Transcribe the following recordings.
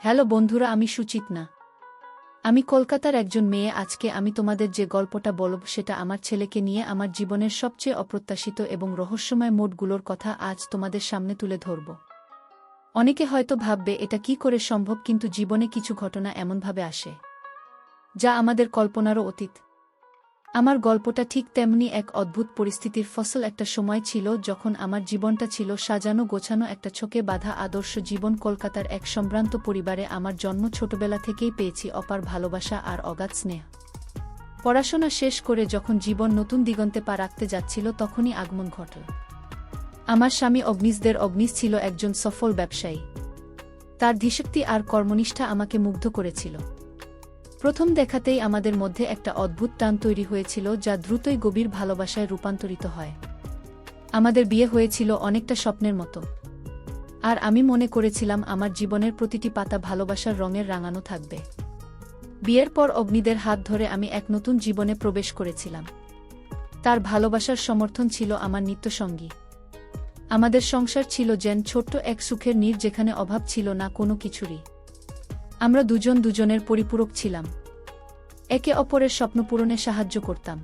Hello বন্ধুরা, আমি সুচিত্না। আমি কলকাতার একজন মেয়ে। আজকে আমি তোমাদের যে গল্পটা বলব সেটা আমার ছেলেকে নিয়ে। আমার জীবনের সবচেয়ে অপ্রত্যাশিত এবং রহস্যময় মোড়গুলোর কথা আজ তোমাদের সামনে তুলে ধরব। অনেকে হয়তো ভাববে এটা কি করে সম্ভব, কিন্তু জীবনে কিছু ঘটনা এমনভাবে আসে যা আমাদের কল্পনারও অতীত। আমার গল্পটা ঠিক তেমনি এক অদ্ভুত পরিস্থিতির ফসল। একটা সময় ছিল যখন আমার জীবনটা ছিল সাজানো গোছানো, একটা ছকে বাঁধা আদর্শ জীবন। কলকাতার এক সম্ভ্রান্ত পরিবারে আমার জন্ম। ছোটবেলা থেকেই পেয়েছি অপার ভালোবাসা আর অগাধ স্নেহ। পড়াশোনা শেষ করে যখন জীবন নতুন দিগন্তে পা রাখতে যাচ্ছিল, তখনই আগমন ঘটল আমার স্বামী অগ্নিশদের। অগ্নিশ ছিল একজন সফল ব্যবসায়ী। তার ধীশক্তি আর কর্মনিষ্ঠা আমাকে মুগ্ধ করেছিল। প্রথম দেখাতেই আমাদের মধ্যে একটা অদ্ভুত টান তৈরি হয়েছিল, যা দ্রুতই গভীর ভালোবাসায় রূপান্তরিত হয়। আমাদের বিয়ে হয়েছিল অনেকটা স্বপ্নের মতো, আর আমি মনে করেছিলাম আমার জীবনের প্রতিটি পাতা ভালোবাসার রঙের রাঙানো থাকবে। বিয়ের পর অগ্নিদের হাত ধরে আমি এক নতুন জীবনে প্রবেশ করেছিলাম। তার ভালোবাসার সমর্থন ছিল আমার নিত্যসঙ্গী। আমাদের সংসার ছিল যেন ছোট্ট এক সুখের নীড়, যেখানে অভাব ছিল না কোনো কিছুরই। আমরা দুজন দুজনের পরিপূরক ছিলাম, একে অপরের স্বপ্ন পূরণে সাহায্য করতাম।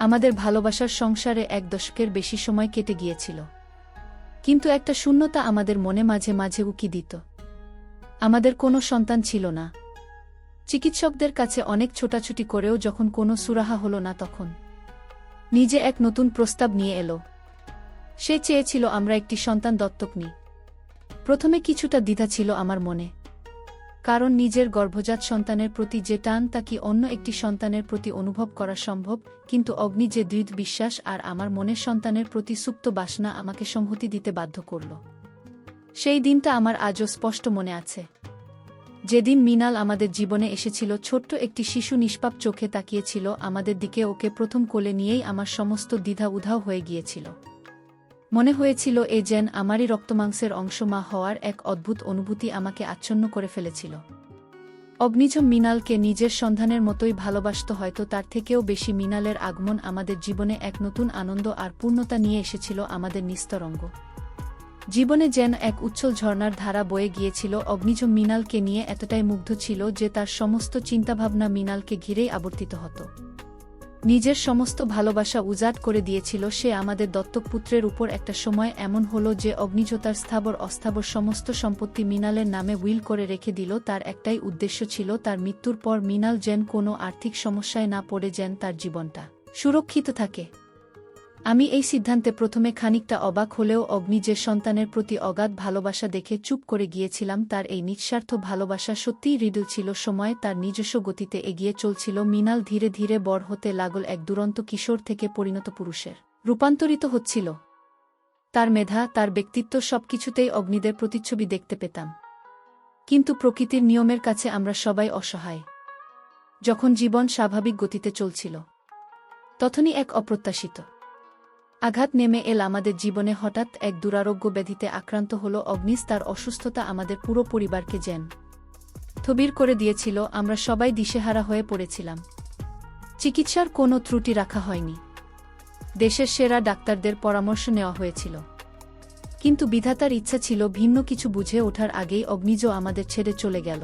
আমাদের ভালোবাসার সংসারে এক দশকের বেশি সময় কেটে গিয়েছিল, কিন্তু একটা শূন্যতা আমাদের মনে মাঝে মাঝে উকি দিত। আমাদের কোনো সন্তান ছিল না। চিকিৎসকদের কাছে অনেক ছোটাছুটি করেও যখন কোনো সুরাহা হলো না, তখন নিজে এক নতুন প্রস্তাব নিয়ে এলো। সে চেয়েছিল আমরা একটি সন্তান দত্তক নিই। প্রথমে কিছুটা দ্বিধা ছিল আমার মনে, কারণ নিজের গর্ভজাত সন্তানের প্রতি যে টান, তা কি অন্য একটি সন্তানের প্রতি অনুভব করা সম্ভব? কিন্তু অগ্নি যে দৃঢ় বিশ্বাস আর আমার মনের সন্তানের প্রতি সুপ্ত বাসনা আমাকে সংহতি দিতে বাধ্য করল। সেই দিনটা আমার আজও স্পষ্ট মনে আছে। যেদিন মৃণাল আমাদের জীবনে এসেছিল, ছোট্ট একটি শিশু নিষ্পাপ চোখে তাকিয়েছিল আমাদের দিকে। ওকে প্রথম কোলে নিয়েই আমার সমস্ত দ্বিধা উধাও হয়ে গিয়েছিল। মনে হয়েছিল এ যেন আমারই রক্তমাংসের অংশ। মা হওয়ার এক অদ্ভুত অনুভূতি আমাকে আচ্ছন্ন করে ফেলেছিল। অগ্নিজ মৃণালকে নিজের সন্তানের মতোই ভালোবাসত, হয়তো তার থেকেও বেশি। মৃণালের আগমন আমাদের জীবনে এক নতুন আনন্দ আর পূর্ণতা নিয়ে এসেছিল। আমাদের নিস্তরঙ্গ জীবনে যেন এক উচ্ছল ঝর্ণার ধারা বয়ে গিয়েছিল। অগ্নিজ মৃণালকে নিয়ে এতটাই মুগ্ধ ছিল যে তার সমস্ত চিন্তাভাবনা মৃণালকে ঘিরেই আবর্তিত হতো। নিজের সমস্ত ভালোবাসা উজাড় করে দিয়েছিল সে আমাদের দত্তক পুত্রের উপর। একটা সময় এমন হলো যে অগ্নিজ তার স্থাবর অস্থাবর সমস্ত সম্পত্তি মৃণালের নামে উইল করে রেখে দিল। তার একটাই উদ্দেশ্য ছিল, তার মৃত্যুর পর মৃণাল যেন কোনো আর্থিক সমস্যায় না পড়ে, যেন তার জীবনটা সুরক্ষিত থাকে। আমি এই সিদ্ধান্তে প্রথমে খানিকটা অবাক হলেও অগ্নিজের সন্তানের প্রতি অগাধ ভালোবাসা দেখে চুপ করে গিয়েছিলাম। তার এই নিঃস্বার্থ ভালোবাসা সত্যিই হৃদয় ছিল। সময় তার নিজস্ব গতিতে এগিয়ে চলছিল। মৃণাল ধীরে ধীরে বড় হতে লাগল, এক দুরন্ত কিশোর থেকে পরিণত পুরুষের রূপান্তরিত হচ্ছিল। তার মেধা, তার ব্যক্তিত্ব, সবকিছুতেই অগ্নিদের প্রতিচ্ছবি দেখতে পেতাম। কিন্তু প্রকৃতির নিয়মের কাছে আমরা সবাই অসহায়। যখন জীবন স্বাভাবিক গতিতে চলছিল, তখনই এক অপ্রত্যাশিত আঘাত নেমে এল আমাদের জীবনে। হঠাৎ এক দুরারোগ্য ব্যাধিতে আক্রান্ত হল অগ্নিশ। তার অসুস্থতা আমাদের পুরো পরিবারকে যেন স্থবির করে দিয়েছিল। আমরা সবাই দিশেহারা হয়ে পড়েছিলাম। চিকিৎসার কোনো ত্রুটি রাখা হয়নি। দেশের সেরা ডাক্তারদের পরামর্শ নেওয়া হয়েছিল, কিন্তু বিধাতার ইচ্ছা ছিল ভিন্ন কিছু। বুঝে ওঠার আগেই অগ্নিজ আমাদের ছেড়ে চলে গেল।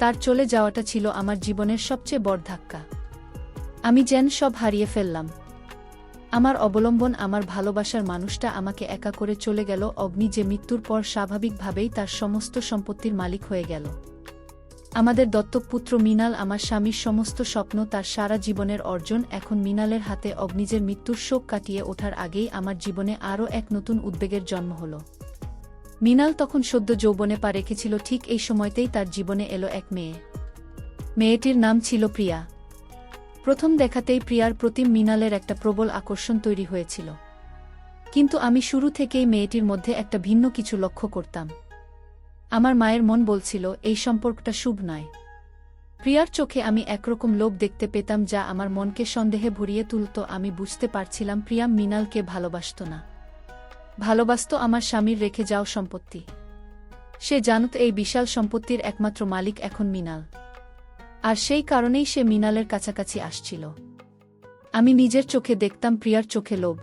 তার চলে যাওয়াটা ছিল আমার জীবনের সবচেয়ে বড় ধাক্কা। আমি যেন সব হারিয়ে ফেললাম। আমার অবলম্বন, আমার ভালোবাসার মানুষটা আমাকে একা করে চলে গেল। অগ্নি যে মৃত্যুর পর স্বাভাবিকভাবেই তার সমস্ত সম্পত্তির মালিক হয়ে গেল। আমাদের দত্তক পুত্র মৃণাল, আমার স্বামীর সমস্ত স্বপ্ন, তার সারা জীবনের অর্জন, এখন মৃণালের হাতে। অগ্নিজের মৃত্যুর শোক কাটিয়ে ওঠার আগেই আমার জীবনে আরও এক নতুন উদ্বেগের জন্ম হল। মৃণাল তখন সদ্য যৌবনে পা রেখেছিল। ঠিক এই সময়তেই তার জীবনে এলো এক মেয়ে। মেয়েটির নাম ছিল প্রিয়া। প্রথম দেখাতেই প্রিয়ার প্রতি মৃণালের একটা প্রবল আকর্ষণ তৈরি হয়েছিল, কিন্তু আমি শুরু থেকেই মেয়েটির মধ্যে একটা ভিন্ন কিছু লক্ষ্য করতাম। আমার মায়ের মন বলছিল এই সম্পর্কটা শুভ নয়। প্রিয়ার চোখে আমি একরকম লোভ দেখতে পেতাম, যা আমার মনকে সন্দেহে ভরিয়ে তুলত। আমি বুঝতে পারছিলাম প্রিয়া মৃণালকে ভালোবাসত না, ভালোবাসত আমার স্বামীর রেখে যাওয়া সম্পত্তি। সে জানত এই বিশাল সম্পত্তির একমাত্র মালিক এখন মৃণাল, আর সেই কারণেই সে মৃণালের কাছাকাছি আসছিল। আমি নিজের চোখে দেখতাম প্রিয়ার চোখে লোভ।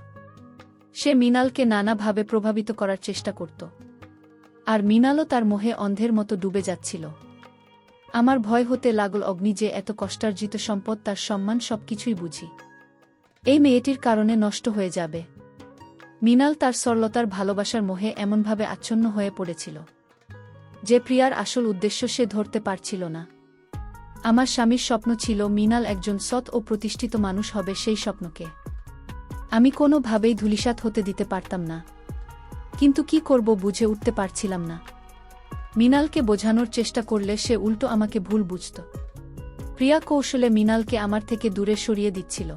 সে মৃণালকে নানাভাবে প্রভাবিত করার চেষ্টা করত। আর মৃণালও তার মোহে অন্ধের মতো ডুবে যাচ্ছিল। আমার ভয় হতে লাগল অগ্নি যে এত কষ্টার্জিত সম্পদ, তার সম্মান সবকিছুই বুঝি এই মেয়েটির কারণে নষ্ট হয়ে যাবে। মৃণাল তার সরলতার ভালোবাসার মোহে এমনভাবে আচ্ছন্ন হয়ে পড়েছিল যে প্রিয়ার আসল উদ্দেশ্য সে ধরতে পারছিল না। আমার স্বামীর স্বপ্ন ছিল মৃণাল একজন সৎ ও প্রতিষ্ঠিত মানুষ হবে, সেই স্বপ্নকে আমি কোনোভাবেই ধূলিসাৎ হতে দিতে পারতাম না। কিন্তু কি করব বুঝে উঠতে পারছিলাম না। মৃণালকে বোঝানোর চেষ্টা করলে সে উল্টো আমাকে ভুল বুঝত। প্রিয়া কৌশলে মৃণালকে আমার থেকে দূরে সরিয়ে দিচ্ছিল।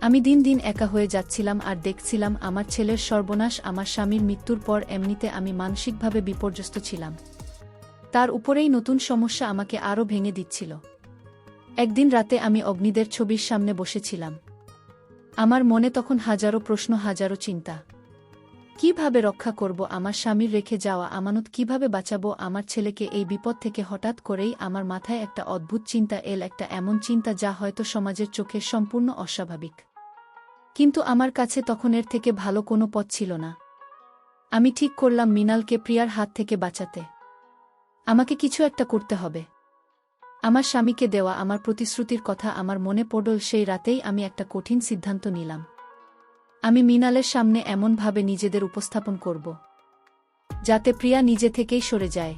আমি দিন দিন একা হয়ে যাচ্ছিলাম আর দেখছিলাম আমার ছেলের সর্বনাশ। আমার স্বামীর মৃত্যুর পর এমনিতে আমি মানসিকভাবে বিপর্যস্ত ছিলাম, তার উপরেই নতুন সমস্যা আমাকে আরও ভেঙে দিচ্ছিল। একদিন রাতে আমি অগ্নিদের ছবির সামনে বসেছিলাম। আমার মনে তখন হাজারো প্রশ্ন, হাজারো চিন্তা। কিভাবে রক্ষা করব আমার স্বামীর রেখে যাওয়া আমানত, কিভাবে বাঁচাবো আমার ছেলেকে এই বিপদ থেকে? হঠাৎ করেই আমার মাথায় একটা অদ্ভুত চিন্তা এল, একটা এমন চিন্তা যা হয়তো সমাজের চোখে সম্পূর্ণ অস্বাভাবিক, কিন্তু আমার কাছে তখন এর থেকে ভালো কোনো পথ ছিল না। আমি ঠিক করলাম মৃণালকে প্রিয়ার হাত থেকে বাঁচাতে আমাকে কিছু একটা করতে হবে। আমার স্বামীকে দেওয়া আমার প্রতিশ্রুতির কথা আমার মনে পড়ল। সেই রাতেই আমি একটা কঠিন সিদ্ধান্ত নিলাম। আমি মৃণালের সামনে এমনভাবে নিজেদের উপস্থাপন করব যাতে প্রিয়া নিজে থেকেই সরে যায়।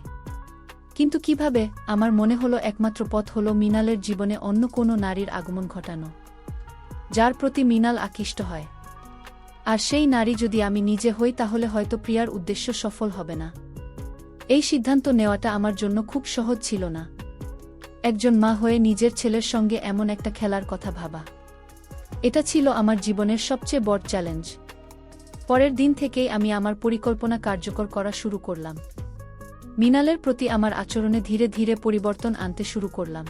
কিন্তু কিভাবে? আমার মনে হলো একমাত্র পথ হলো মৃণালের জীবনে অন্য কোনো নারীর আগমন ঘটানো, যার প্রতি মৃণাল আকৃষ্ট হয়। আর সেই নারী যদি আমি নিজে হই, তাহলে হয়তো প্রিয়ার উদ্দেশ্য সফল হবে না। এই সিদ্ধান্ত নেওয়াটা আমার জন্য খুব সহজ ছিল না। একজন মা হয়ে নিজের ছেলের সঙ্গে এমন একটা খেলার কথা ভাবা, এটা ছিল আমার জীবনের সবচেয়ে বড় চ্যালেঞ্জ। পরের দিন থেকেই আমি আমার পরিকল্পনা কার্যকর করা শুরু করলাম। মৃণালের প্রতি আমার আচরণে ধীরে ধীরে পরিবর্তন আনতে শুরু করলাম।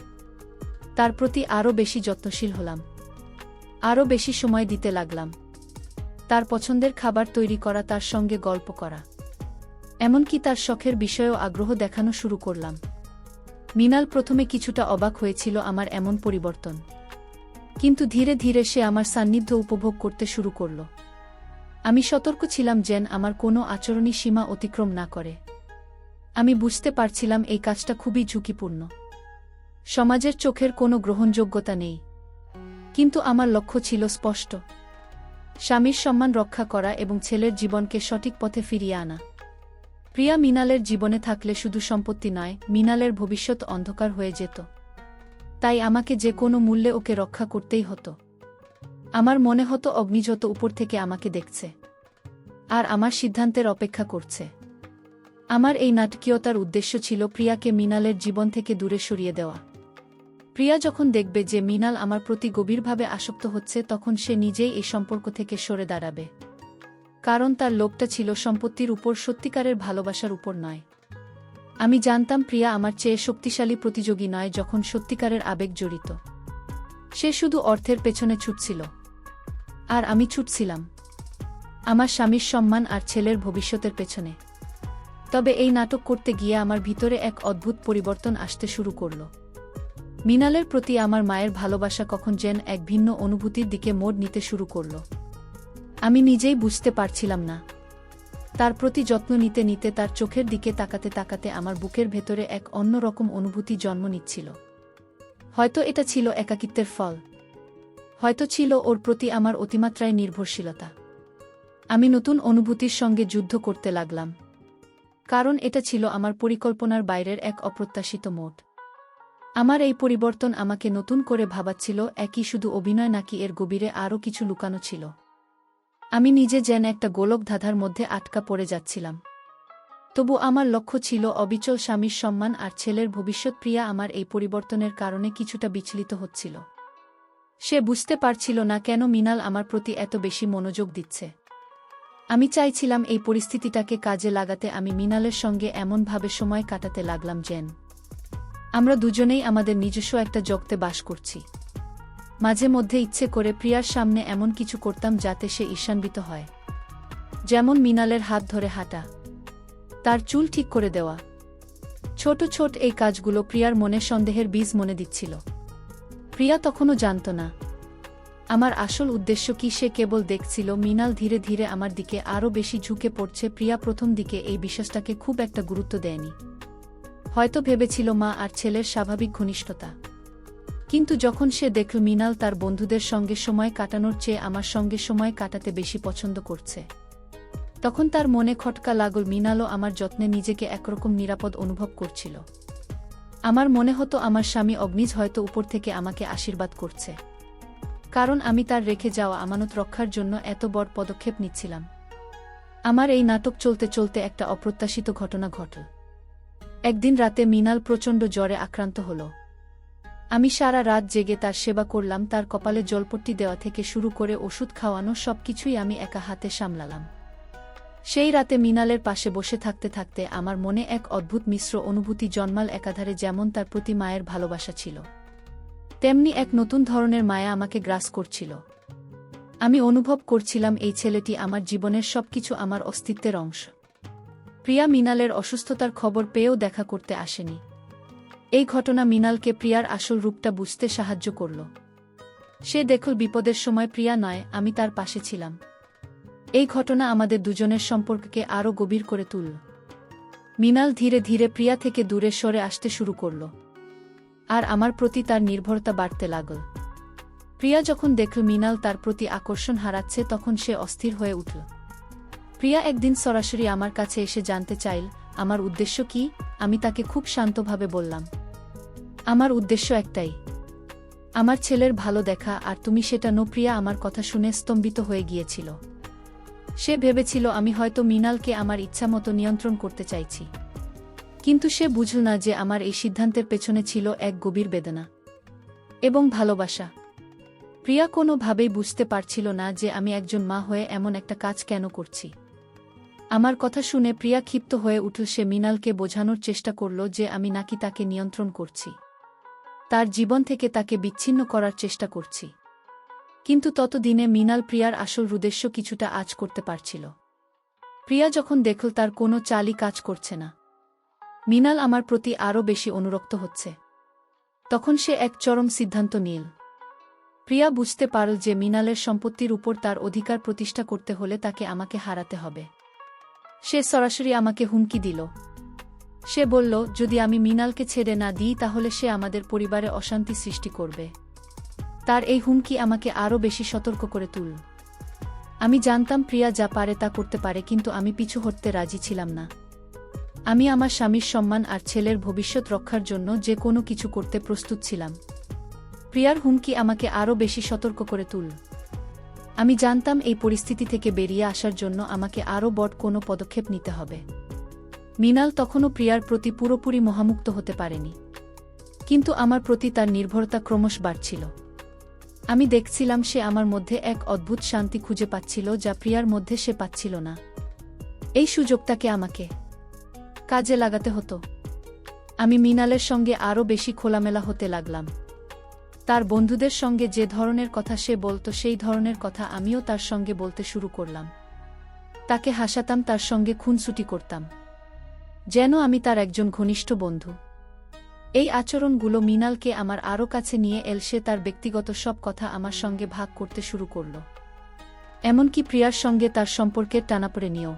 তার প্রতি আরও বেশি যত্নশীল হলাম, আরও বেশি সময় দিতে লাগলাম। তার পছন্দের খাবার তৈরি করা, তার সঙ্গে গল্প করা, এমনকি তার শখের বিষয়েও আগ্রহ দেখানো শুরু করলাম। মৃণাল প্রথমে কিছুটা অবাক হয়েছিল আমার এমন পরিবর্তন, কিন্তু ধীরে ধীরে সে আমার সান্নিধ্য উপভোগ করতে শুরু করল। আমি সতর্ক ছিলাম যেন আমার কোনো আচরণী সীমা অতিক্রম না করে। আমি বুঝতে পারছিলাম এই কাজটা খুবই ঝুঁকিপূর্ণ, সমাজের চোখের কোনো গ্রহণযোগ্যতা নেই, কিন্তু আমার লক্ষ্য ছিল স্পষ্ট: স্বামীর সম্মান রক্ষা করা এবং ছেলের জীবনকে সঠিক পথে ফিরিয়ে আনা। প্রিয়া মৃণালের জীবনে থাকলে শুধু সম্পত্তি নয়, মৃণালের ভবিষ্যৎ অন্ধকার হয়ে যেত। তাই আমাকে যে কোনো মূল্যে ওকে রক্ষা করতেই হতো। আমার মনে হতো অগ্নি যত উপর থেকে আমাকে দেখছে আর আমার সিদ্ধান্তের অপেক্ষা করছে। আমার এই নাটকীয়তার উদ্দেশ্য ছিল প্রিয়াকে মৃণালের জীবন থেকে দূরে সরিয়ে দেওয়া। প্রিয়া যখন দেখবে যে মৃণাল আমার প্রতি গভীরভাবে আসক্ত হচ্ছে, তখন সে নিজেই এই সম্পর্ক থেকে সরে দাঁড়াবে। কারণ তার লোভটা ছিল সম্পত্তির উপর, সত্যিকারের ভালোবাসার উপর নয়। আমি জানতাম প্রিয়া আমার চেয়ে শক্তিশালী প্রতিযোগী নয় যখন সত্যিকারের আবেগ জড়িত। সে শুধু অর্থের পেছনে ছুটছিল, আর আমি ছুটছিলাম আমার স্বামীর সম্মান আর ছেলের ভবিষ্যতের পেছনে। তবে এই নাটক করতে গিয়ে আমার ভিতরে এক অদ্ভুত পরিবর্তন আসতে শুরু করল। মৃণালের প্রতি আমার মায়ের ভালোবাসা কখন যেন এক ভিন্ন অনুভূতির দিকে মোড় নিতে শুরু করল। আমি নিজেই বুঝতে পারছিলাম না। তার প্রতি যত্ন নিতে নিতে, তার চোখের দিকে তাকাতে তাকাতে আমার বুকের ভেতরে এক অন্যরকম অনুভূতি জন্ম নিচ্ছিল। হয়তো এটা ছিল একাকিত্বের ফল, হয়তো ছিল ওর প্রতি আমার অতিমাত্রায় নির্ভরশীলতা। আমি নতুন অনুভূতির সঙ্গে যুদ্ধ করতে লাগলাম, কারণ এটা ছিল আমার পরিকল্পনার বাইরের এক অপ্রত্যাশিত মোড়। আমার এই পরিবর্তন আমাকে নতুন করে ভাবাচ্ছিল, একই শুধু অভিনয় নাকি এর গভীরে আরও কিছু লুকানো ছিল। আমি নিজে যেন একটা গোলক ধাঁধার মধ্যে আটকা পড়ে যাচ্ছিলাম। তবু আমার লক্ষ্য ছিল অবিচল স্বামীর সম্মান আর ছেলের ভবিষ্যৎ। প্রিয়া আমার এই পরিবর্তনের কারণে কিছুটা বিচলিত হচ্ছিল। সে বুঝতে পারছিল না কেন মৃণাল আমার প্রতি এত বেশি মনোযোগ দিচ্ছে। আমি চাইছিলাম এই পরিস্থিতিটাকে কাজে লাগাতে। আমি মৃণালের সঙ্গে এমনভাবে সময় কাটাতে লাগলাম যেন আমরা দুজনেই আমাদের নিজস্ব একটা জগতে বাস করছি। মাঝে মধ্যে ইচ্ছে করে প্রিয়ার সামনে এমন কিছু করতাম যাতে সে ঈর্ষান্বিত হয়, যেমন মৃণালের হাত ধরে হাঁটা, তার চুল ঠিক করে দেওয়া। ছোট ছোট এই কাজগুলো প্রিয়ার মনে সন্দেহের বীজ মনে দিচ্ছিল। প্রিয়া তখনও জানত না আমার আসল উদ্দেশ্য কি সে কেবল দেখছিল। মৃণাল ধীরে ধীরে আমার দিকে আরও বেশি ঝুঁকে পড়ছে। প্রিয়া প্রথম দিকে এই বিশ্বাসটাকে খুব একটা গুরুত্ব দেয়নি। হয়তো ভেবেছিল মা আর ছেলের স্বাভাবিক ঘনিষ্ঠতা। কিন্তু যখন সে দেখল মৃণাল তার বন্ধুদের সঙ্গে সময় কাটানোর চেয়ে আমার সঙ্গে সময় কাটাতে বেশি পছন্দ করছে, তখন তার মনে খটকা লাগল। মৃণালও আমার যত্নে নিজেকে একরকম নিরাপদ অনুভব করছিল। আমার মনে হতো আমার স্বামী অগ্নিজ হয়তো উপর থেকে আমাকে আশীর্বাদ করছে, কারণ আমি তার রেখে যাওয়া আমানত রক্ষার জন্য এত বড় পদক্ষেপ নিচ্ছিলাম। আমার এই নাটক চলতে চলতে একটা অপ্রত্যাশিত ঘটনা ঘটল। একদিন রাতে মৃণাল প্রচণ্ড জ্বরে আক্রান্ত হল। আমি সারা রাত জেগে তার সেবা করলাম। তার কপালে জলপট্টি দেওয়া থেকে শুরু করে ওষুধ খাওয়ানো সবকিছুই আমি একা হাতে সামলালাম। সেই রাতে মৃণালের পাশে বসে থাকতে থাকতে আমার মনে এক অদ্ভুত মিশ্র অনুভূতি জন্মাল। একাধারে যেমন তার প্রতি মায়ের ভালোবাসা ছিল, তেমনি এক নতুন ধরনের মায়া আমাকে গ্রাস করছিল। আমি অনুভব করছিলাম এই ছেলেটি আমার জীবনের সবকিছু, আমার অস্তিত্বের অংশ। প্রিয়া মৃণালের অসুস্থতার খবর পেয়েও দেখা করতে আসেনি। এই ঘটনা মৃণালকে প্রিয়ার আসল রূপটা বুঝতে সাহায্য করল। সে দেখল বিপদের সময় প্রিয়া নয়, আমি তার পাশে ছিলাম। এই ঘটনা আমাদের দুজনের সম্পর্ককে আরও গভীর করে তুলল। মৃণাল ধীরে ধীরে প্রিয়া থেকে দূরে সরে আসতে শুরু করল, আর আমার প্রতি তার নির্ভরতা বাড়তে লাগল। প্রিয়া যখন দেখল মৃণাল তার প্রতি আকর্ষণ হারাচ্ছে, তখন সে অস্থির হয়ে উঠল। প্রিয়া একদিন সরাসরি আমার কাছে এসে জানতে চাইল আমার উদ্দেশ্য কি। আমি তাকে খুব শান্তভাবে বললাম, আমার উদ্দেশ্য একটাই, আমার ছেলের ভালো দেখা, আর তুমি সেটা নো। প্রিয়া আমার কথা শুনে স্তম্ভিত হয়ে গিয়েছিল। সে ভেবেছিল আমি হয়তো মৃণালকে আমার ইচ্ছামতো নিয়ন্ত্রণ করতে চাইছি, কিন্তু সে বুঝল না যে আমার এই সিদ্ধান্তের পেছনে ছিল এক গভীর বেদনা এবং ভালোবাসা। প্রিয়া কোনোভাবেই বুঝতে পারছিল না যে আমি একজন মা হয়ে এমন একটা কাজ কেন করছি। আমার কথা শুনে প্রিয়া ক্ষিপ্ত হয়ে উঠল। সে মৃণালকে বোঝানোর চেষ্টা করল যে আমি নাকি তাকে নিয়ন্ত্রণ করছি, তার জীবন থেকে তাকে বিচ্ছিন্ন করার চেষ্টা করছি। কিন্তু ততদিনে মৃণাল প্রিয়ার আসল উদ্দেশ্য কিছুটা আঁচ করতে পারছিল। প্রিয়া যখন দেখল তার কোনো চালই কাজ করছে না, মৃণাল আমার প্রতি আরও বেশি অনুরক্ত হচ্ছে, তখন সে এক চরম সিদ্ধান্ত নিল। প্রিয়া বুঝতে পারল যে মৃণালের সম্পত্তির উপর তার অধিকার প্রতিষ্ঠা করতে হলে তাকে আমাকে হারাতে হবে। সে সরাসরি আমাকে হুমকি দিল। সে বলল, যদি আমি মৃণালকে ছেড়ে না দিই তাহলে সে আমাদের পরিবারে অশান্তি সৃষ্টি করবে। তার এই হুমকি আমাকে আরও বেশি সতর্ক করে তুলল। আমি জানতাম প্রিয়া যা পারে তা করতে পারে, কিন্তু আমি পিছু হটতে রাজি ছিলাম না। আমি আমার স্বামীর সম্মান আর ছেলের ভবিষ্যৎ রক্ষার জন্য যে কোনো কিছু করতে প্রস্তুত ছিলাম। প্রিয়ার হুমকি আমাকে আরও বেশি সতর্ক করে তুলল। আমি জানতাম এই পরিস্থিতি থেকে বেরিয়ে আসার জন্য আমাকে আরও বড় কোনো পদক্ষেপ নিতে হবে। মৃণাল তখনও প্রিয়ার প্রতি পুরোপুরি মোহামুক্ত হতে পারেনি, কিন্তু আমার প্রতি তার নির্ভরতা ক্রমশ বাড়ছিল। আমি দেখছিলাম সে আমার মধ্যে এক অদ্ভুত শান্তি খুঁজে পাচ্ছিল যা প্রিয়ার মধ্যে সে পাচ্ছিল না। এই সুযোগটাকে আমাকে কাজে লাগাতে হতো। আমি মৃণালের সঙ্গে আরও বেশি খোলামেলা হতে লাগলাম। তার বন্ধুদের সঙ্গে যে ধরনের কথা সে বলতো সেই ধরনের কথা আমিও তার সঙ্গে বলতে শুরু করলাম। তাকে হাসাতাম, তার সঙ্গে খুনসুটি করতাম, যেন আমি তার একজন ঘনিষ্ঠ বন্ধু। এই আচরণগুলো মৃণালকে আমার আরও কাছে নিয়ে এল। সে তার ব্যক্তিগত সব কথা আমার সঙ্গে ভাগ করতে শুরু করল, এমনকি প্রিয়ার সঙ্গে তার সম্পর্কের টানাপোড়েনেও।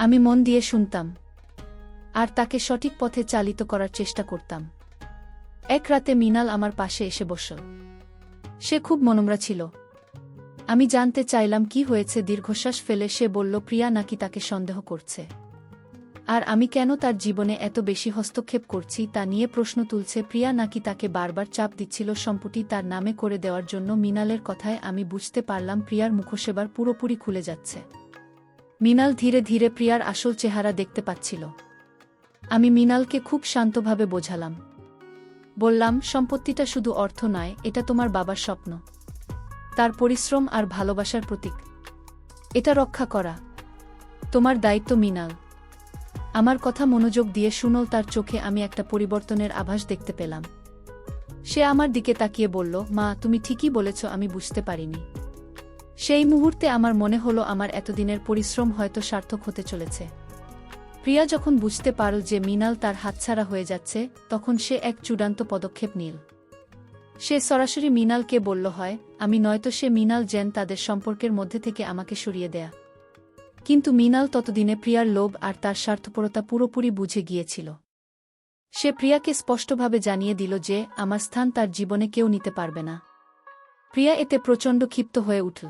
আমি মন দিয়ে শুনতাম আর তাকে সঠিক পথে চালিত করার চেষ্টা করতাম। এক রাতে মৃণাল আমার পাশে এসে বসল। সে খুব মনমরা ছিল। আমি জানতে চাইলাম কি হয়েছে। দীর্ঘশ্বাস ফেলে সে বলল, প্রিয়া নাকি তাকে সন্দেহ করছে, আর আমি কেন তার জীবনে এত বেশি হস্তক্ষেপ করছি তা নিয়ে প্রশ্ন তুলছে। প্রিয়া নাকি তাকে বারবার চাপ দিচ্ছিল সম্পত্তি তার নামে করে দেওয়ার জন্য। মৃণালের কথায় আমি বুঝতে পারলাম প্রিয়ার মুখোশেবার পুরোপুরি খুলে যাচ্ছে। মৃণাল ধীরে ধীরে প্রিয়ার আসল চেহারা দেখতে পাচ্ছিল। আমি মৃণালকে খুব শান্তভাবে বোঝালাম। বললাম, সম্পত্তিটা শুধু অর্থ নয়, এটা তোমার বাবার স্বপ্ন, তার পরিশ্রম আর ভালোবাসার প্রতীক। এটা রক্ষা করা তোমার দায়িত্ব। মৃণাল আমার কথা মনোযোগ দিয়ে শুনল। তার চোখে আমি একটা পরিবর্তনের আভাস দেখতে পেলাম। সে আমার দিকে তাকিয়ে বলল, মা, তুমি ঠিকই বলেছ, আমি বুঝতে পারিনি। সেই মুহূর্তে আমার মনে হলো আমার এতদিনের পরিশ্রম হয়তো সার্থক হতে চলেছে। প্রিয়া যখন বুঝতে পারল যে মৃণাল তার হাতছাড়া হয়ে যাচ্ছে, তখন সে এক চূড়ান্ত পদক্ষেপ নিল। সে সরাসরি মৃণালকে বলল হয় আমি নয়তো সে মৃণাল যেন তাদের সম্পর্কের মধ্যে থেকে আমাকে সরিয়ে দেয়া। কিন্তু মৃণাল ততদিনে প্রিয়ার লোভ আর তার স্বার্থপরতা পুরোপুরি বুঝে গিয়েছিল। সে প্রিয়াকে স্পষ্টভাবে জানিয়ে দিল যে আমার স্থান তার জীবনে কেউ নিতে পারবে না। প্রিয়া এতে প্রচণ্ড ক্ষিপ্ত হয়ে উঠল।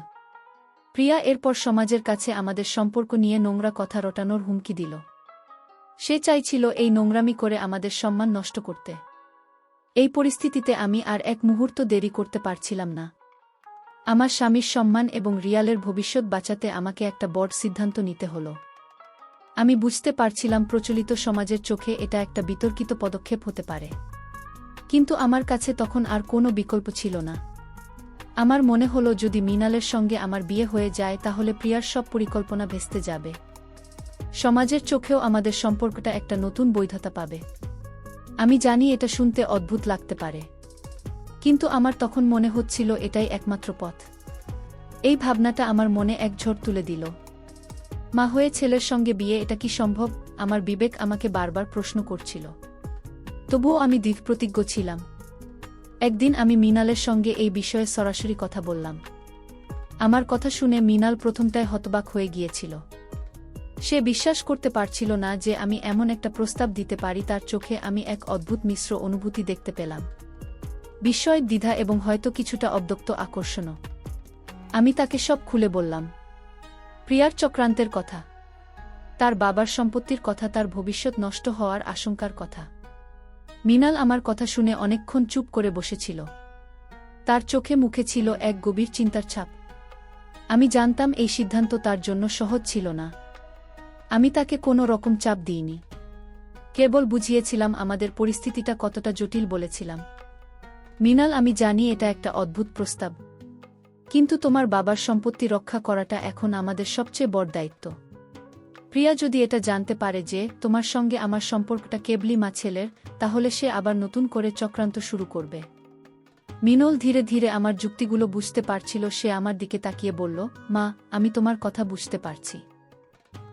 প্রিয়া এরপর সমাজের কাছে আমাদের সম্পর্ক নিয়ে নোংরা কথা রটানোর হুমকি দিল। সে চাইছিল এই নোংরামি করে আমাদের সম্মান নষ্ট করতে। এই পরিস্থিতিতে আমি আর এক মুহূর্ত দেরি করতে পারছিলাম না। আমার স্বামীর সম্মান এবং রিয়ালের ভবিষ্যৎ বাঁচাতে আমাকে একটা বড় সিদ্ধান্ত নিতে হলো। আমি বুঝতে পারছিলাম প্রচলিত সমাজের চোখে এটা একটা বিতর্কিত পদক্ষেপ হতে পারে, কিন্তু আমার কাছে তখন আর কোনো বিকল্প ছিল না। আমার মনে হলো যদি মৃণালের সঙ্গে আমার বিয়ে হয়ে যায় তাহলে প্রিয়ার সব পরিকল্পনা ভেস্তে যাবে। সমাজের চোখেও আমাদের সম্পর্কটা একটা নতুন বৈধতা পাবে। আমি জানি এটা শুনতে অদ্ভুত লাগতে পারে, কিন্তু আমার তখন মনে হচ্ছিল এটাই একমাত্র পথ। এই ভাবনাটা আমার মনে এক ঝড় তুলে দিল। মা হয়ে ছেলের সঙ্গে বিয়ে, এটা কি সম্ভব? আমার বিবেক আমাকে বারবার প্রশ্ন করছিল। তবুও আমি দৃঢ়প্রতিজ্ঞ ছিলাম। একদিন আমি মৃণালের সঙ্গে এই বিষয়ে সরাসরি কথা বললাম। আমার কথা শুনে মৃণাল প্রথমটায় হতবাক হয়ে গিয়েছিল। সে বিশ্বাস করতে পারছিল না যে আমি এমন একটা প্রস্তাব দিতে পারি। তার চোখে আমি এক অদ্ভুত মিশ্র অনুভূতি দেখতে পেলাম, বিস্ময়, দ্বিধা এবং হয়তো কিছুটা অব্যক্ত আকর্ষণও। আমি তাকে সব খুলে বললাম। প্রিয়ার চক্রান্তের কথা, তার বাবার সম্পত্তির কথা, তার ভবিষ্যৎ নষ্ট হওয়ার আশঙ্কার কথা। মৃণাল আমার কথা শুনে অনেকক্ষণ চুপ করে বসেছিল। তার চোখে মুখে ছিল এক গভীর চিন্তার ছাপ। আমি জানতাম এই সিদ্ধান্ত তার জন্য সহজ ছিল না। আমি তাকে কোনো রকম চাপ দিইনি, কেবল বুঝিয়েছিলাম আমাদের পরিস্থিতিটা কতটা জটিল বলেছিলাম। মৃণাল, আমি জানি এটা একটা অদ্ভুত প্রস্তাব, কিন্তু তোমার বাবার সম্পত্তি রক্ষা করাটা এখন আমাদের সবচেয়ে বড় দায়িত্ব। প্রিয়া যদি এটা জানতে পারে যে তোমার সঙ্গে আমার সম্পর্কটা কেবলই মা ছেলের, তাহলে সে আবার নতুন করে চক্রান্ত শুরু করবে। মৃণাল ধীরে ধীরে আমার যুক্তিগুলো বুঝতে পারছিল। সে আমার দিকে তাকিয়ে বলল, মা, আমি তোমার কথা বুঝতে পারছি,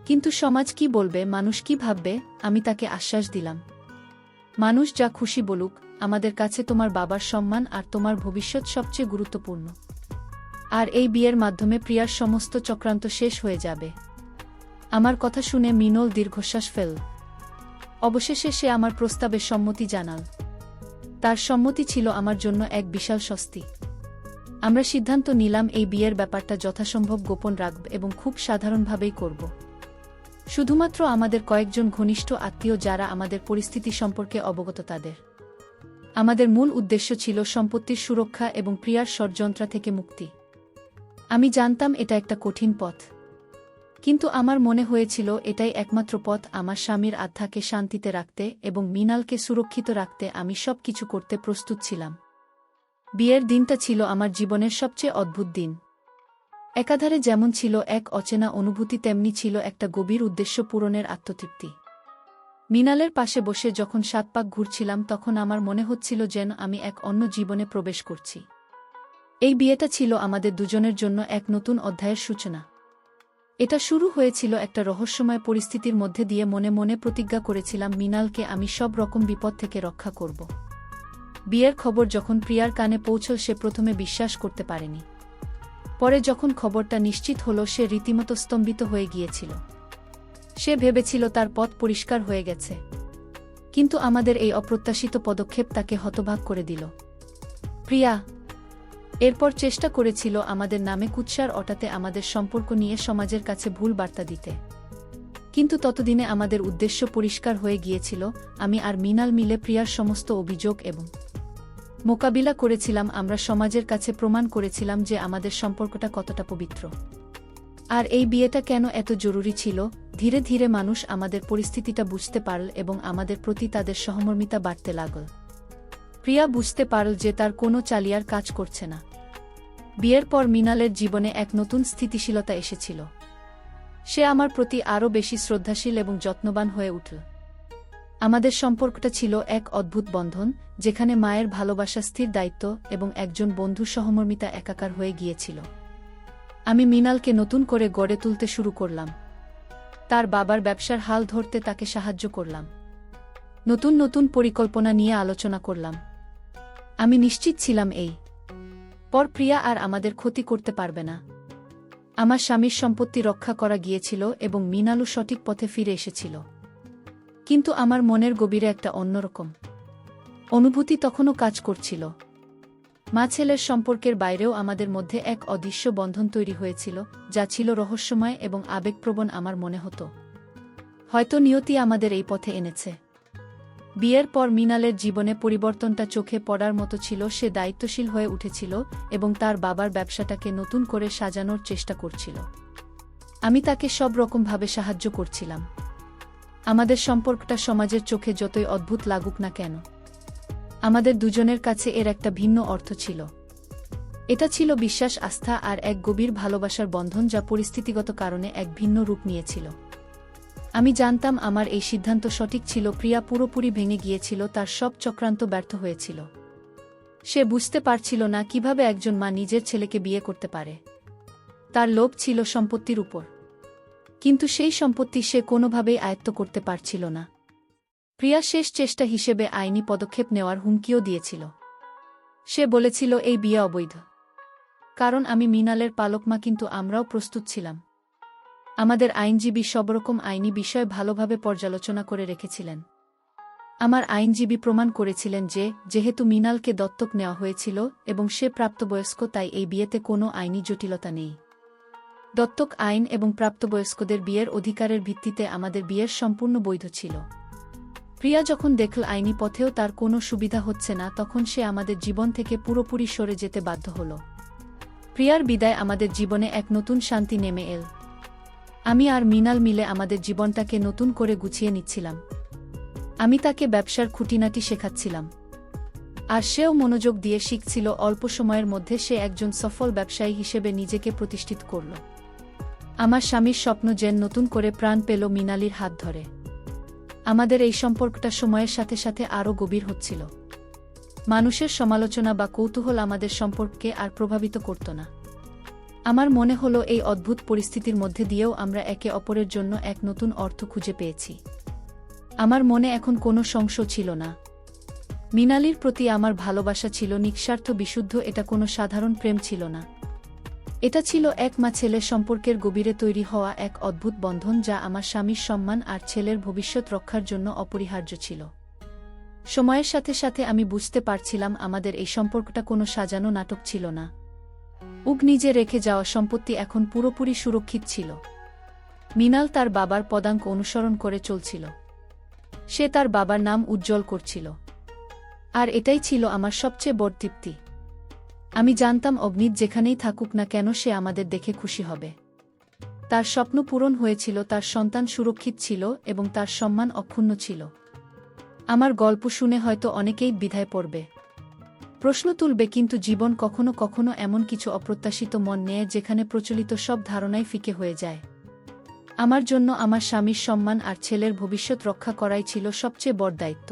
কিন্তু সমাজ কি বলবে, মানুষ কি ভাববে? আমি তাকে আশ্বাস দিলাম, মানুষ যা খুশি বলুক, আমাদের কাছে তোমার বাবার সম্মান আর তোমার ভবিষ্যৎ সবচেয়ে গুরুত্বপূর্ণ। আর এই বিয়ের মাধ্যমে প্রিয়ার সমস্ত চক্রান্ত শেষ হয়ে যাবে। আমার কথা শুনে মৃণাল দীর্ঘশ্বাস ফেল। অবশেষে সে আমার প্রস্তাবে সম্মতি জানাল। তার সম্মতি ছিল আমার জন্য এক বিশাল স্বস্তি। আমরা সিদ্ধান্ত নিলাম এই বিয়ের ব্যাপারটা যথাসম্ভব গোপন রাখব এবং খুব সাধারণভাবেই করব। শুধুমাত্র আমাদের কয়েকজন ঘনিষ্ঠ আত্মীয় যারা আমাদের পরিস্থিতি সম্পর্কে অবগত তাদের। আমাদের মূল উদ্দেশ্য ছিল সম্পত্তির সুরক্ষা এবং প্রিয়ার ষড়যন্ত্র থেকে মুক্তি। আমি জানতাম এটা একটা কঠিন পথ, কিন্তু আমার মনে হয়েছিল এটাই একমাত্র পথ আমার স্বামীর আত্মাকে শান্তিতে রাখতে এবং মৃণালকে সুরক্ষিত রাখতে। আমি সব কিছু করতে প্রস্তুত ছিলাম। বিয়ের দিনটা ছিল আমার জীবনের সবচেয়ে অদ্ভুত দিন। একাধারে যেমন ছিল এক অচেনা অনুভূতি, তেমনি ছিল একটা গভীর উদ্দেশ্য পূরণের আত্মতৃপ্তি। মৃণালের পাশে বসে যখন ৭ পাক ঘুরছিলাম, তখন আমার মনে হচ্ছিল যেন আমি এক অন্য জীবনে প্রবেশ করছি। এই বিয়েটা ছিল আমাদের দুজনের জন্য এক নতুন অধ্যায়ের সূচনা। এটা শুরু হয়েছিল একটা রহস্যময় পরিস্থিতির মধ্যে দিয়ে। মনে মনে প্রতিজ্ঞা করেছিলাম মৃণালকে আমি সব রকম বিপদ থেকে রক্ষা করব। বিয়ের খবর যখন প্রিয়ার কানে পৌঁছল, সে প্রথমে বিশ্বাস করতে পারেনি। পরে যখন খবরটা নিশ্চিত হলো, সে রীতিমতো স্তম্ভিত হয়ে গিয়েছিল। সে ভেবেছিল তার পথ পরিষ্কার হয়ে গেছে, কিন্তু আমাদের এই অপ্রত্যাশিত পদক্ষেপ তাকে হতবাক করে দিল। প্রিয়া এরপর চেষ্টা করেছিল আমাদের নামে কুৎসার ওঠাতে, আমাদের সম্পর্ক নিয়ে সমাজের কাছে ভুল বার্তা দিতে। কিন্তু ততদিনে আমাদের উদ্দেশ্য পরিষ্কার হয়ে গিয়েছিল। আমি আর মৃণাল মিলে প্রিয়ার সমস্ত অভিযোগ এবং মোকাবিলা করেছিলাম। আমরা সমাজের কাছে প্রমাণ করেছিলাম যে আমাদের সম্পর্কটা কতটা পবিত্র, আর এই বিয়েটা কেন এত জরুরি ছিল। ধীরে ধীরে মানুষ আমাদের পরিস্থিতিটা বুঝতে পারল এবং আমাদের প্রতি তাদের সহমর্মিতা বাড়তে লাগল। প্রিয়া বুঝতে পারল যে তার কোনো চালিয়ার কাজ করছে না। বিয়ের পর মৃণালের জীবনে এক নতুন স্থিতিশীলতা এসেছিল। সে আমার প্রতি আরও বেশি শ্রদ্ধাশীল এবং যত্নবান হয়ে উঠল। আমাদের সম্পর্কটা ছিল এক অদ্ভুত বন্ধন, যেখানে মায়ের ভালোবাসা, স্থির দায়িত্ব এবং একজন বন্ধুর সহমর্মিতা একাকার হয়ে গিয়েছিল। আমি মৃণালকে নতুন করে গড়ে তুলতে শুরু করলাম। তার বাবার ব্যবসার হাল ধরতে তাকে সাহায্য করলাম। নতুন নতুন পরিকল্পনা নিয়ে আলোচনা করলাম। আমি নিশ্চিত ছিলাম এই পর প্রিয়া আর আমাদের ক্ষতি করতে পারবে না। আমার স্বামীর সম্পত্তি রক্ষা করা গিয়েছিল এবং মৃণালও সঠিক পথে ফিরে এসেছিল। কিন্তু আমার মনের গভীরে একটা অন্যরকম অনুভূতি তখনও কাজ করছিল। মা ছেলের সম্পর্কের বাইরেও আমাদের মধ্যে এক অদৃশ্য বন্ধন তৈরি হয়েছিল, যা ছিল রহস্যময় এবং আবেগপ্রবণ। আমার মনে হতো হয়তো নিয়তি আমাদের এই পথে এনেছে। বিয়ের পর মৃণালের জীবনে পরিবর্তনটা চোখে পড়ার মতো ছিল। সে দায়িত্বশীল হয়ে উঠেছিল এবং তার বাবার ব্যবসাটাকে নতুন করে সাজানোর চেষ্টা করছিল। আমি তাকে সব রকমভাবে সাহায্য করছিলাম। আমাদের সম্পর্কটা সমাজের চোখে যতই অদ্ভুত লাগুক না কেন, আমাদের দুজনের কাছে এর একটা ভিন্ন অর্থ ছিল। এটা ছিল বিশ্বাস, আস্থা আর এক গভীর ভালোবাসার বন্ধন, যা পরিস্থিতিগত কারণে এক ভিন্ন রূপ নিয়েছিল। আমি জানতাম আমার এই সিদ্ধান্ত সঠিক ছিল। প্রিয়া পুরোপুরি ভেঙে গিয়েছিল, তার সব চক্রান্ত ব্যর্থ হয়েছিল। সে বুঝতে পারছিল না কিভাবে একজন মা নিজের ছেলেকে বিয়ে করতে পারে। তার লোভ ছিল সম্পত্তির উপর, কিন্তু সেই সম্পত্তি সে কোনোভাবেই আয়ত্ত করতে পারছিল না। প্রিয়া শেষ চেষ্টা হিসেবে আইনি পদক্ষেপ নেওয়ার হুমকিও দিয়েছিল। সে বলেছিল এই বিয়ে অবৈধ, কারণ আমি মৃণালের পালক মা। কিন্তু আমরাও প্রস্তুত ছিলাম। আমাদের আইনজীবী সবরকম আইনি বিষয় ভালোভাবে পর্যালোচনা করে রেখেছিলেন। আমার আইনজীবী প্রমাণ করেছিলেন যে যেহেতু মৃণালকে দত্তক নেওয়া হয়েছিল এবং সে প্রাপ্তবয়স্ক, তাই এই বিয়েতে কোনো আইনি জটিলতা নেই। দত্তক আইন এবং প্রাপ্তবয়স্কদের বিয়ের অধিকারের ভিত্তিতে আমাদের বিয়ের সম্পূর্ণ বৈধ ছিল। প্রিয়া যখন দেখল আইনি পথেও তার কোনো সুবিধা হচ্ছে না, তখন সে আমাদের জীবন থেকে পুরোপুরি সরে যেতে বাধ্য হল। প্রিয়ার বিদায় আমাদের জীবনে এক নতুন শান্তি নেমে এল। আমি আর মৃণাল মিলে আমাদের জীবনটাকে নতুন করে গুছিয়ে নিচ্ছিলাম। আমি তাকে ব্যবসার খুঁটিনাটি শেখাচ্ছিলাম, আর সেও মনোযোগ দিয়ে শিখছিল। অল্প সময়ের মধ্যে সে একজন সফল ব্যবসায়ী হিসেবে নিজেকে প্রতিষ্ঠিত করল। আমার স্বামীর স্বপ্ন যেন নতুন করে প্রাণ পেল মৃণালীর হাত ধরে। আমাদের এই সম্পর্কটা সময়ের সাথে সাথে আরও গভীর হচ্ছিল। মানুষের সমালোচনা বা কৌতূহল আমাদের সম্পর্ককে আর প্রভাবিত করত না। আমার মনে হলো এই অদ্ভুত পরিস্থিতির মধ্যে দিয়েও আমরা একে অপরের জন্য এক নতুন অর্থ খুঁজে পেয়েছি। আমার মনে এখন কোনো সংশয় ছিল না। মৃণালীর প্রতি আমার ভালোবাসা ছিল নিঃস্বার্থ, বিশুদ্ধ। এটা কোনো সাধারণ প্রেম ছিল না। এটা ছিল এক মা ছেলের সম্পর্কের গভীরে তৈরি হওয়া এক অদ্ভুত বন্ধন, যা আমার স্বামীর সম্মান আর ছেলের ভবিষ্যৎ রক্ষার জন্য অপরিহার্য ছিল। সময়ের সাথে সাথে আমি বুঝতে পারছিলাম আমাদের এই সম্পর্কটা কোনো সাজানো নাটক ছিল না। নিজে রেখে যাওয়া সম্পত্তি এখন পুরোপুরি সুরক্ষিত ছিল। মৃণাল তার বাবার পদাঙ্ক অনুসরণ করে চলছিল। সে তার বাবার নাম উজ্জ্বল করছিল, আর এটাই ছিল আমার সবচেয়ে বড় তৃপ্তি। আমি জানতাম অগ্নিত যেখানেই থাকুক না কেন, সে আমাদের দেখে খুশি হবে। তার স্বপ্ন পূরণ হয়েছিল, তার সন্তান সুরক্ষিত ছিল এবং তার সম্মান অক্ষুণ্ণ ছিল। আমার গল্প শুনে হয়তো অনেকেই দ্বিধায় পড়বে, প্রশ্ন তুলবে, কিন্তু জীবন কখনো কখনো এমন কিছু অপ্রত্যাশিত মন নেয় যেখানে প্রচলিত সব ধারণাই ফিকে হয়ে যায়। আমার জন্য আমার স্বামীর সম্মান আর ছেলের ভবিষ্যৎ রক্ষা করাই ছিল সবচেয়ে বড় দায়িত্ব।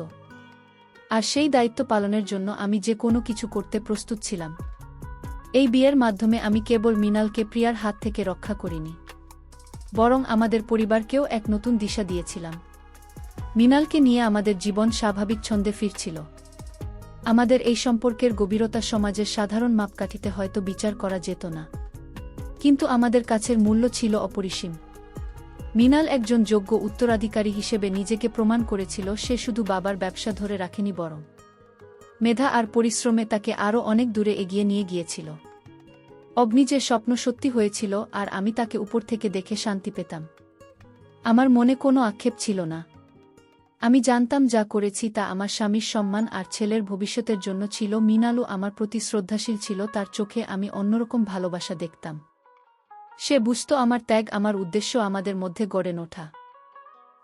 আর সেই দায়িত্ব পালনের জন্য আমি যে কোনো কিছু করতে প্রস্তুত ছিলাম। এই বিয়ের মাধ্যমে আমি কেবল মৃণালকে প্রিয়ার হাত থেকে রক্ষা করিনি, বরং আমাদের পরিবারকেও এক নতুন দিশা দিয়েছিলাম। মৃণালকে নিয়ে আমাদের জীবন স্বাভাবিক ছন্দে ফিরছিল। আমাদের এই সম্পর্কের গভীরতা সমাজের সাধারণ মাপকাঠিতে হয়তো বিচার করা যেত না, কিন্তু আমাদের কাছের মূল্য ছিল অপরিসীম। মৃণাল একজন যোগ্য উত্তরাধিকারী হিসেবে নিজেকে প্রমাণ করেছিল। সে শুধু বাবার ব্যবসা ধরে রাখেনি, বরং মেধা আর পরিশ্রমে তাকে আরও অনেক দূরে এগিয়ে নিয়ে গিয়েছিল। অগ্নি যে স্বপ্ন সত্যি হয়েছিল, আর আমি তাকে উপর থেকে দেখে শান্তি পেতাম। আমার মনে কোনো আক্ষেপ ছিল না। আমি জানতাম যা করেছি তা আমার স্বামীর সম্মান আর ছেলের ভবিষ্যতের জন্য ছিল। মৃণালও আমার প্রতি শ্রদ্ধাশীল ছিল, তার চোখে আমি অন্যরকম ভালোবাসা দেখতাম। সে বুঝত আমার ত্যাগ, আমার উদ্দেশ্য আমাদের মধ্যে গড়ে ওঠা।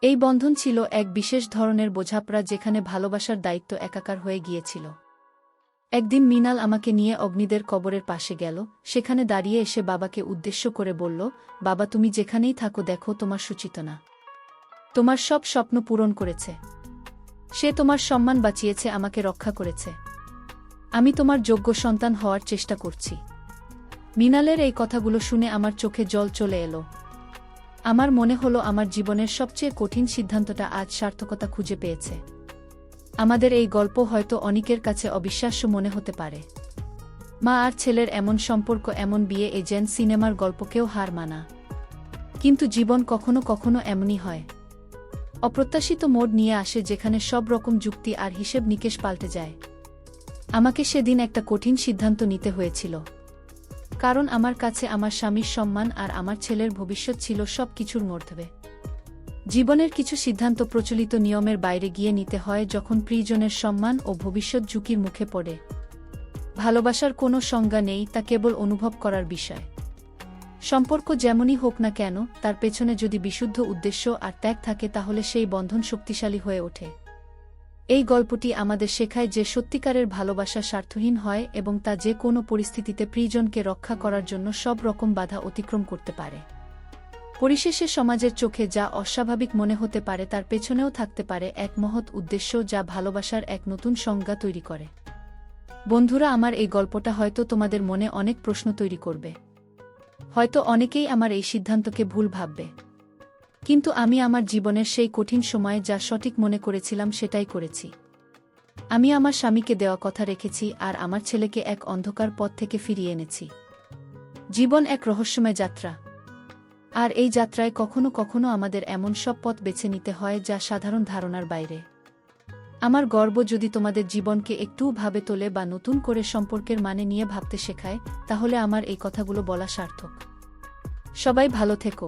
এই বন্ধন ছিল এক বিশেষ ধরনের বোঝাপড়া, যেখানে ভালোবাসার দায়িত্ব একাকার হয়ে গিয়েছিল। একদিন মৃণাল আমাকে নিয়ে অগ্নিদের কবরের পাশে গেল। সেখানে দাঁড়িয়ে এসে বাবাকে উদ্দেশ্য করে বলল, বাবা, তুমি যেখানেই থাকো, দেখো তোমার সুচিত্রা তোমার সব স্বপ্ন পূরণ করেছে। সে তোমার সম্মান বাঁচিয়েছে, আমাকে রক্ষা করেছে। আমি তোমার যোগ্য সন্তান হওয়ার চেষ্টা করছি। মৃণালের এই কথাগুলো শুনে আমার চোখে জল চলে এলো। আমার মনে হলো আমার জীবনের সবচেয়ে কঠিন সিদ্ধান্তটা আজ সার্থকতা খুঁজে পেয়েছে। আমাদের এই গল্প হয়তো অনেকের কাছে অবিশ্বাস্য মনে হতে পারে। মা আর ছেলের এমন সম্পর্ক, এমন বিয়ে, এজেন্ট সিনেমার গল্পকেও হার মানা। কিন্তু জীবন কখনো কখনো এমনই হয়। অপ্রত্যাশিত মোড় নিয়ে আসে, যেখানে সব রকম যুক্তি আর হিসেব নিকেশ পাল্টে যায়। আমাকে সেদিন একটা কঠিন সিদ্ধান্ত নিতে হয়েছিল, কারণ আমার কাছে আমার স্বামীর সম্মান আর আমার ছেলের ভবিষ্যৎ ছিল সব কিছুর মধ্যে। জীবনের কিছু সিদ্ধান্ত প্রচলিত নিয়মের বাইরে গিয়ে নিতে হয় যখন প্রিয়জনের সম্মান ও ভবিষ্যৎ ঝুঁকির মুখে পড়ে। ভালোবাসার কোনো সংজ্ঞা নেই, তা কেবল অনুভব করার বিষয়। সম্পর্ক যেমনই হোক না কেন, তার পেছনে যদি বিশুদ্ধ উদ্দেশ্য আর ত্যাগ থাকে, তাহলে সেই বন্ধন শক্তিশালী হয়ে ওঠে। এই গল্পটি আমাদের শেখায় যে সত্যিকারের ভালোবাসা স্বার্থহীন হয় এবং তা যে কোনো পরিস্থিতিতে প্রিয়জনকে রক্ষা করার জন্য সব রকম বাধা অতিক্রম করতে পারে। পরিশেষে সমাজের চোখে যা অস্বাভাবিক মনে হতে পারে, তার পেছনেও থাকতে পারে এক মহৎ উদ্দেশ্য যা ভালোবাসার এক নতুন সংজ্ঞা তৈরি করে। বন্ধুরা, আমার এই গল্পটা হয়তো তোমাদের মনে অনেক প্রশ্ন তৈরি করবে। হয়তো অনেকেই আমার এই সিদ্ধান্তকে ভুল ভাববে, কিন্তু আমি আমার জীবনের সেই কঠিন সময়ে যা সঠিক মনে করেছিলাম সেটাই করেছি। আমি আমার স্বামীকে দেওয়া কথা রেখেছি আর আমার ছেলেকে এক অন্ধকার পথ থেকে ফিরিয়ে এনেছি। জীবন এক রহস্যময় যাত্রা, আর এই যাত্রায় কখনো কখনো আমাদের এমন সব পথ বেছে নিতে হয় যা সাধারণ ধারণার বাইরে। আমার গর্ব যদি তোমাদের জীবনকে একটু ভাবে তোলে বা নতুন করে সম্পর্কের মানে নিয়ে ভাবতে শেখায়, তাহলে আমার এই কথাগুলো বলা সার্থক। সবাই ভালো থেকো।